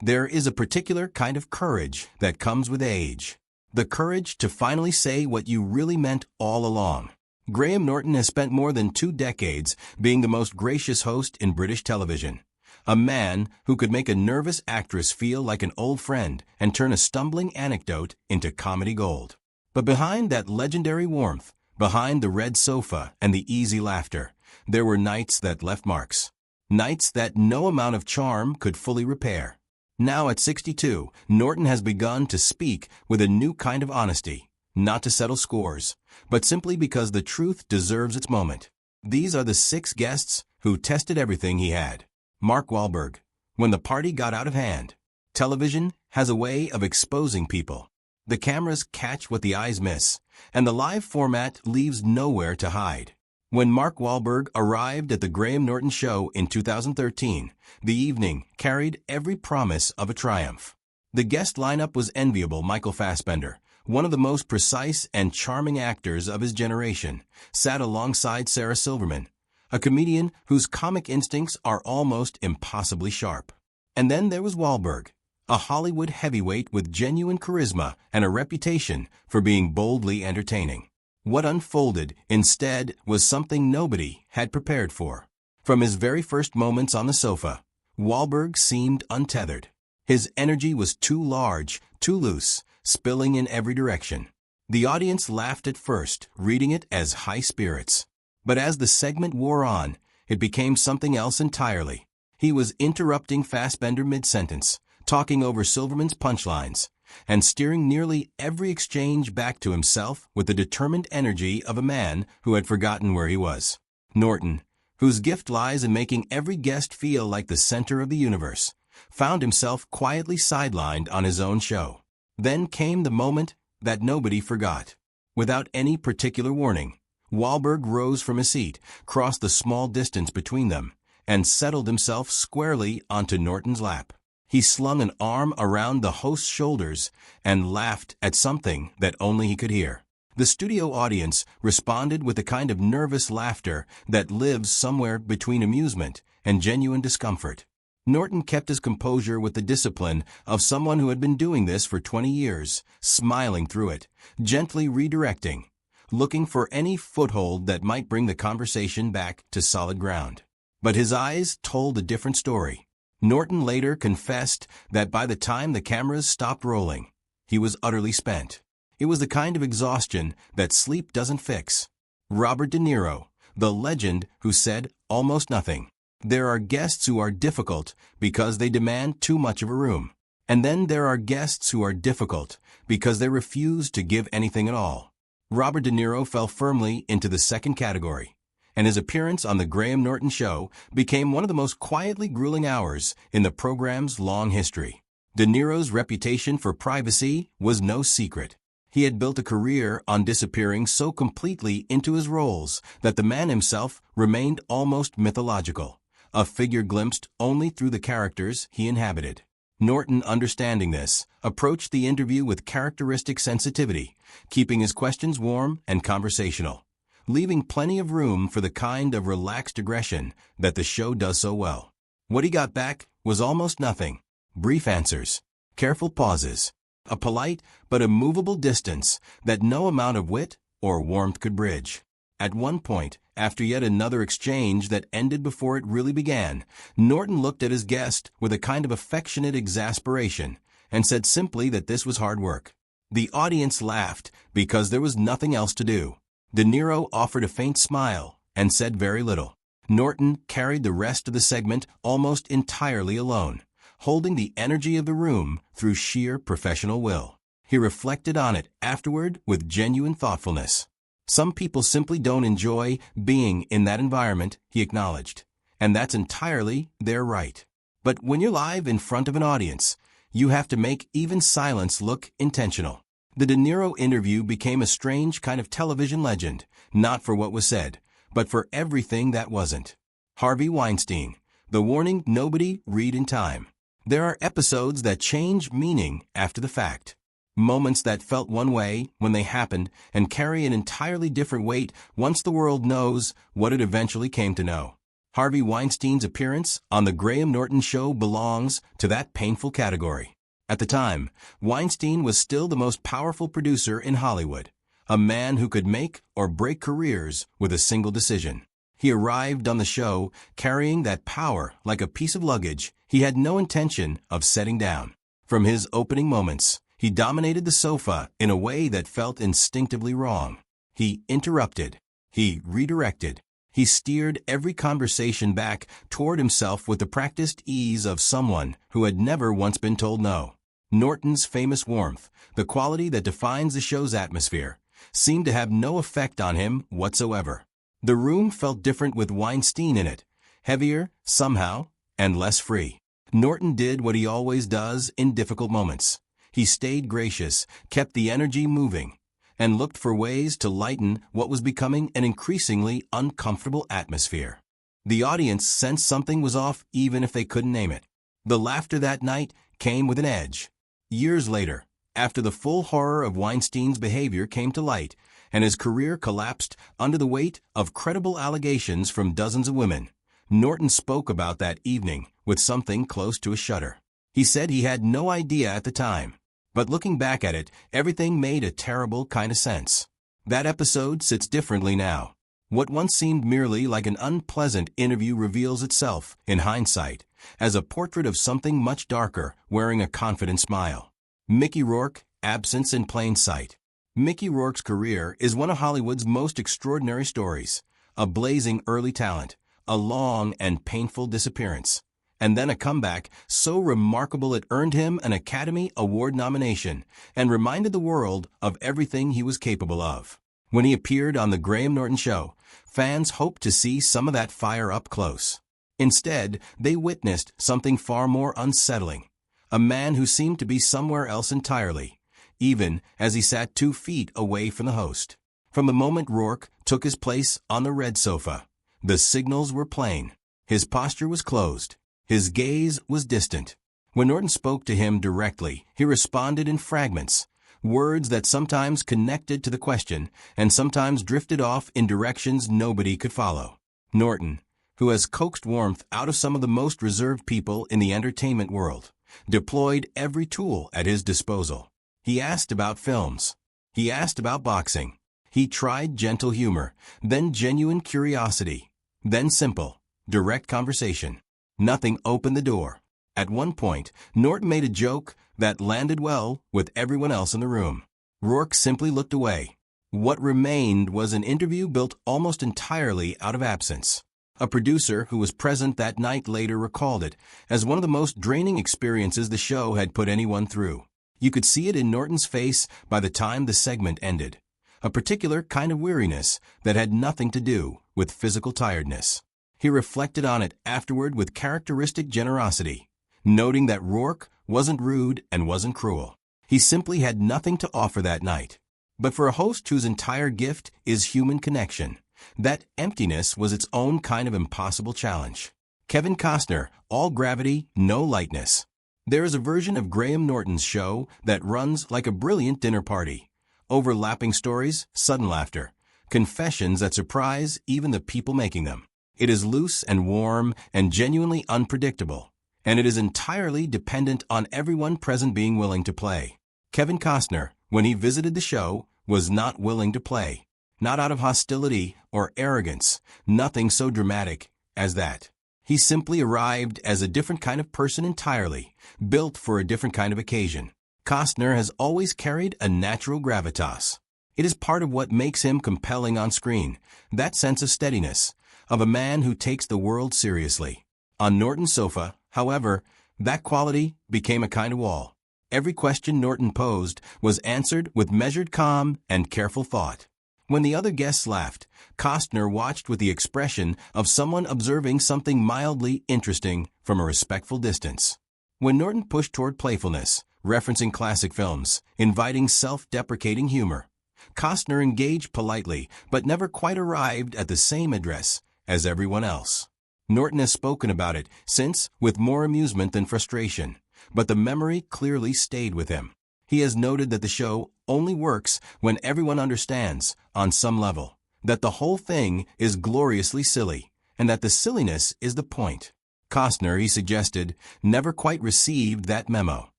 There is a particular kind of courage that comes with age. The courage to finally say what you really meant all along. Graham Norton has spent more than 2 decades being the most gracious host in British television. A man who could make a nervous actress feel like an old friend and turn a stumbling anecdote into comedy gold. But behind that legendary warmth, behind the red sofa and the easy laughter, there were nights that left marks. Nights that no amount of charm could fully repair. Now at 62, Norton has begun to speak with a new kind of honesty, not to settle scores, but simply because the truth deserves its moment. These are the 6 guests who tested everything he had. Mark Wahlberg. When the party got out of hand. Television has a way of exposing people. The cameras catch what the eyes miss, and the live format leaves nowhere to hide. When Mark Wahlberg arrived at the Graham Norton Show in 2013, the evening carried every promise of a triumph. The guest lineup was enviable. Michael Fassbender, one of the most precise and charming actors of his generation, sat alongside Sarah Silverman, a comedian whose comic instincts are almost impossibly sharp. And then there was Wahlberg, a Hollywood heavyweight with genuine charisma and a reputation for being boldly entertaining. What unfolded, instead, was something nobody had prepared for. From his very first moments on the sofa, Wahlberg seemed untethered. His energy was too large, too loose, spilling in every direction. The audience laughed at first, reading it as high spirits. But as the segment wore on, it became something else entirely. He was interrupting Fassbender mid-sentence, talking over Silverman's punchlines, and steering nearly every exchange back to himself with the determined energy of a man who had forgotten where he was. Norton, whose gift lies in making every guest feel like the center of the universe, found himself quietly sidelined on his own show. Then came the moment that nobody forgot. Without any particular warning, Wahlberg rose from his seat, crossed the small distance between them, and settled himself squarely onto Norton's lap. He slung an arm around the host's shoulders and laughed at something that only he could hear. The studio audience responded with a kind of nervous laughter that lives somewhere between amusement and genuine discomfort. Norton kept his composure with the discipline of someone who had been doing this for 20 years, smiling through it, gently redirecting, looking for any foothold that might bring the conversation back to solid ground. But his eyes told a different story. Norton later confessed that by the time the cameras stopped rolling, he was utterly spent. It was the kind of exhaustion that sleep doesn't fix. Robert De Niro, the legend who said almost nothing. There are guests who are difficult because they demand too much of a room. And then there are guests who are difficult because they refuse to give anything at all. Robert De Niro fell firmly into the second category, and his appearance on the Graham Norton Show became one of the most quietly grueling hours in the program's long history. De Niro's reputation for privacy was no secret. He had built a career on disappearing so completely into his roles that the man himself remained almost mythological, a figure glimpsed only through the characters he inhabited. Norton, understanding this, approached the interview with characteristic sensitivity, keeping his questions warm and conversational, leaving plenty of room for the kind of relaxed aggression that the show does so well. What he got back was almost nothing. Brief answers, careful pauses, a polite but immovable distance that no amount of wit or warmth could bridge. At one point, after yet another exchange that ended before it really began, Norton looked at his guest with a kind of affectionate exasperation and said simply that this was hard work. The audience laughed because there was nothing else to do. De Niro offered a faint smile and said very little. Norton carried the rest of the segment almost entirely alone, holding the energy of the room through sheer professional will. He reflected on it afterward with genuine thoughtfulness. Some people simply don't enjoy being in that environment, he acknowledged, and that's entirely their right. But when you're live in front of an audience, you have to make even silence look intentional. The De Niro interview became a strange kind of television legend, not for what was said, but for everything that wasn't. Harvey Weinstein, the warning nobody read in time. There are episodes that change meaning after the fact. Moments that felt one way when they happened and carry an entirely different weight once the world knows what it eventually came to know. Harvey Weinstein's appearance on The Graham Norton Show belongs to that painful category. At the time, Weinstein was still the most powerful producer in Hollywood, a man who could make or break careers with a single decision. He arrived on the show carrying that power like a piece of luggage he had no intention of setting down. From his opening moments, he dominated the sofa in a way that felt instinctively wrong. He interrupted. He redirected. He steered every conversation back toward himself with the practiced ease of someone who had never once been told no. Norton's famous warmth, the quality that defines the show's atmosphere, seemed to have no effect on him whatsoever. The room felt different with Weinstein in it, heavier, somehow, and less free. Norton did what he always does in difficult moments. He stayed gracious, kept the energy moving, and looked for ways to lighten what was becoming an increasingly uncomfortable atmosphere. The audience sensed something was off even if they couldn't name it. The laughter that night came with an edge. Years later, after the full horror of Weinstein's behavior came to light, and his career collapsed under the weight of credible allegations from dozens of women, Norton spoke about that evening with something close to a shudder. He said he had no idea at the time, but looking back at it, everything made a terrible kind of sense. That episode sits differently now. What once seemed merely like an unpleasant interview reveals itself, in hindsight, as a portrait of something much darker, wearing a confident smile. Mickey Rourke, absence in plain sight. Mickey Rourke's career is one of Hollywood's most extraordinary stories. A blazing early talent, a long and painful disappearance, and then a comeback so remarkable it earned him an Academy Award nomination and reminded the world of everything he was capable of. When he appeared on The Graham Norton Show, fans hoped to see some of that fire up close. Instead, they witnessed something far more unsettling. A man who seemed to be somewhere else entirely, even as he sat 2 feet away from the host. From the moment Rourke took his place on the red sofa, the signals were plain. His posture was closed. His gaze was distant. When Norton spoke to him directly, he responded in fragments, words that sometimes connected to the question and sometimes drifted off in directions nobody could follow. Norton, who has coaxed warmth out of some of the most reserved people in the entertainment world, deployed every tool at his disposal. He asked about films. He asked about boxing. He tried gentle humor, then genuine curiosity, then simple, direct conversation. Nothing opened the door. At one point, Norton made a joke that landed well with everyone else in the room. Rourke simply looked away. What remained was an interview built almost entirely out of absence. A producer who was present that night later recalled it as one of the most draining experiences the show had put anyone through. You could see it in Norton's face by the time the segment ended. A particular kind of weariness that had nothing to do with physical tiredness. He reflected on it afterward with characteristic generosity, noting that Rourke wasn't rude and wasn't cruel. He simply had nothing to offer that night. But for a host whose entire gift is human connection, that emptiness was its own kind of impossible challenge. Kevin Costner, all gravity, no lightness. There is a version of Graham Norton's show that runs like a brilliant dinner party. Overlapping stories, sudden laughter, confessions that surprise even the people making them. It is loose and warm and genuinely unpredictable, and it is entirely dependent on everyone present being willing to play. Kevin Costner, when he visited the show, was not willing to play. Not out of hostility or arrogance, nothing so dramatic as that. He simply arrived as a different kind of person entirely, built for a different kind of occasion. Costner has always carried a natural gravitas. It is part of what makes him compelling on screen, that sense of steadiness, of a man who takes the world seriously. On Norton's sofa, however, that quality became a kind of wall. Every question Norton posed was answered with measured calm and careful thought. When the other guests laughed, Costner watched with the expression of someone observing something mildly interesting from a respectful distance. When Norton pushed toward playfulness, referencing classic films, inviting self-deprecating humor, Costner engaged politely but never quite arrived at the same address as everyone else. Norton has spoken about it since with more amusement than frustration, but the memory clearly stayed with him. He has noted that the show only works when everyone understands, on some level, that the whole thing is gloriously silly, and that the silliness is the point. Costner, he suggested, never quite received that memo.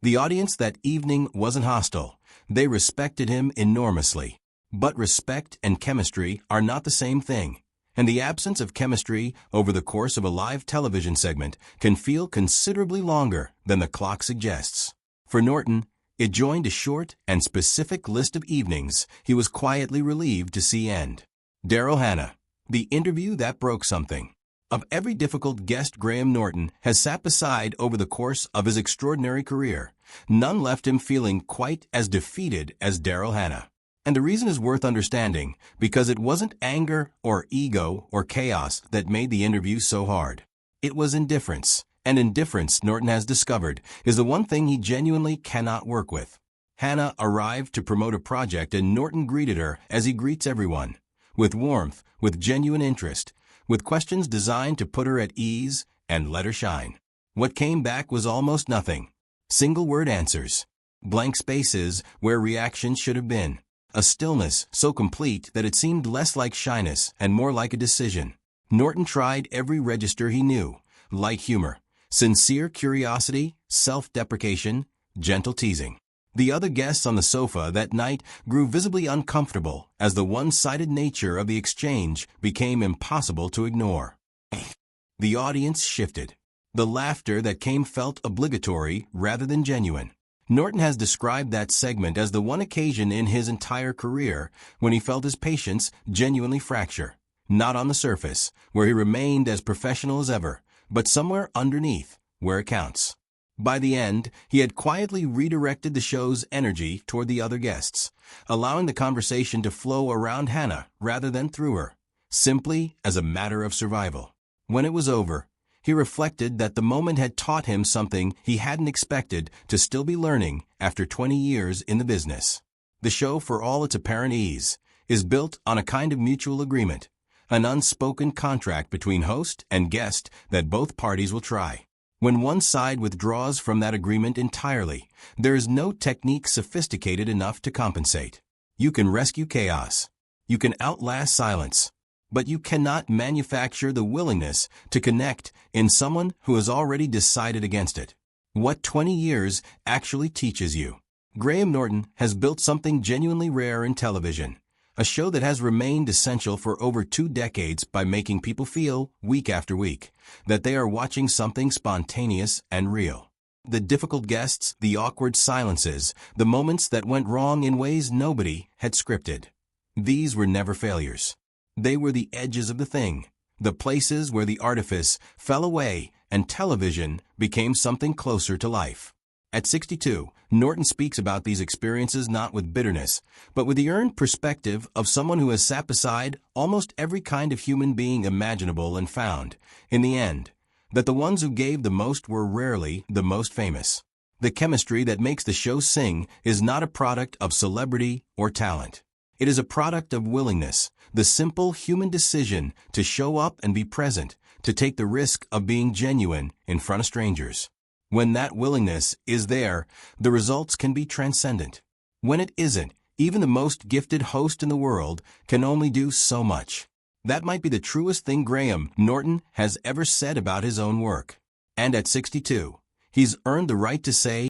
The audience that evening wasn't hostile. They respected him enormously. But respect and chemistry are not the same thing, and the absence of chemistry over the course of a live television segment can feel considerably longer than the clock suggests. For Norton, it joined a short and specific list of evenings he was quietly relieved to see end. Daryl Hannah, the interview that broke something. Of every difficult guest Graham Norton has sat beside over the course of his extraordinary career, none left him feeling quite as defeated as Daryl Hannah. And the reason is worth understanding, because it wasn't anger or ego or chaos that made the interview so hard. It was indifference, and indifference, Norton has discovered, is the one thing he genuinely cannot work with. Hannah arrived to promote a project and Norton greeted her as he greets everyone, with warmth, with genuine interest, with questions designed to put her at ease and let her shine. What came back was almost nothing. Single-word answers. Blank spaces where reactions should have been. A stillness so complete that it seemed less like shyness and more like a decision. Norton tried every register he knew: light humor, sincere curiosity, self-deprecation, gentle teasing. The other guests on the sofa that night grew visibly uncomfortable as the one-sided nature of the exchange became impossible to ignore. The audience shifted. The laughter that came felt obligatory rather than genuine. Norton has described that segment as the one occasion in his entire career when he felt his patience genuinely fracture. Not on the surface, where he remained as professional as ever, but somewhere underneath, where it counts. By the end, he had quietly redirected the show's energy toward the other guests, allowing the conversation to flow around Hannah rather than through her, simply as a matter of survival. When it was over, he reflected that the moment had taught him something he hadn't expected to still be learning after 20 years in the business. The show, for all its apparent ease, is built on a kind of mutual agreement, an unspoken contract between host and guest that both parties will try. When one side withdraws from that agreement entirely, there is no technique sophisticated enough to compensate. You can rescue chaos. You can outlast silence. But you cannot manufacture the willingness to connect in someone who has already decided against it. What 20 years actually teaches you. Graham Norton has built something genuinely rare in television, a show that has remained essential for over 2 decades by making people feel, week after week, that they are watching something spontaneous and real. The difficult guests, the awkward silences, the moments that went wrong in ways nobody had scripted. These were never failures. They were the edges of the thing, the places where the artifice fell away and television became something closer to life. At 62, Norton speaks about these experiences not with bitterness, but with the earned perspective of someone who has sat beside almost every kind of human being imaginable and found, in the end, that the ones who gave the most were rarely the most famous. The chemistry that makes the show sing is not a product of celebrity or talent. It is a product of willingness, the simple human decision to show up and be present, to take the risk of being genuine in front of strangers. When that willingness is there, the results can be transcendent. When it isn't, even the most gifted host in the world can only do so much. That might be the truest thing Graham Norton has ever said about his own work. And at 62, he's earned the right to say,